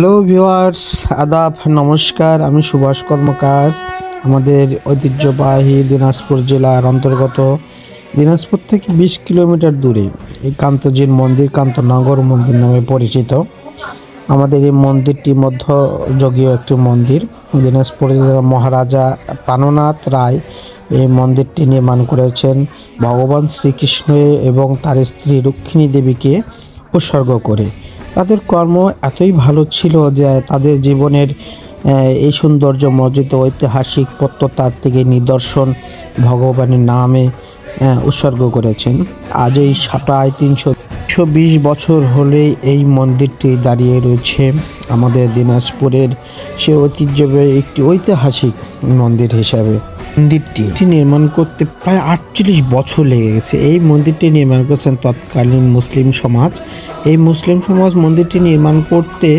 Hello viewers, আদাব, নমস্কার। আমি সুভাষ কর্মকার। আমাদের ঐতিহ্যবাহী দিনাজপুর জেলার অন্তর্গত দিনাজপুর থেকে 20 কিলোমিটার দূরে এই কান্তজির মন্দির কান্তনগর মন্দির নামে পরিচিত। আমাদের এই মন্দিরটি মধ্যযুগীয় একটি মন্দির। দিনাজপুরের মহারাজা প্রাণনাথ রায় এই মন্দিরটি নির্মাণ করেছেন ভগবান শ্রীকৃষ্ণ এবং তার স্ত্রী রুক্মিণী দেবীকে উৎসর্গ করে। তাদের কর্ম এতই ভালো ছিল যে তাদের জীবনের এই সৌন্দর্য মর্জিত ঐতিহাসিক প্রত্নতার থেকে নিদর্শন ভগবানের নামে উৎসর্গ করেছেন। আজ এই 320 বছর হলে এই মন্দিরটি দাঁড়িয়ে রয়েছে আমাদের দিনাজপুরের সে ঐতিহ্যবাহী একটি ঐতিহাসিক মন্দির হিসাবে। মন্দিরটি নির্মাণ করতে প্রায় 48 বছর লেগে গেছে। এই মন্দিরটি নির্মাণ করেছেন তৎকালীন মুসলিম সমাজ। এই মুসলিম সমাজ মন্দিরটি নির্মাণ করতে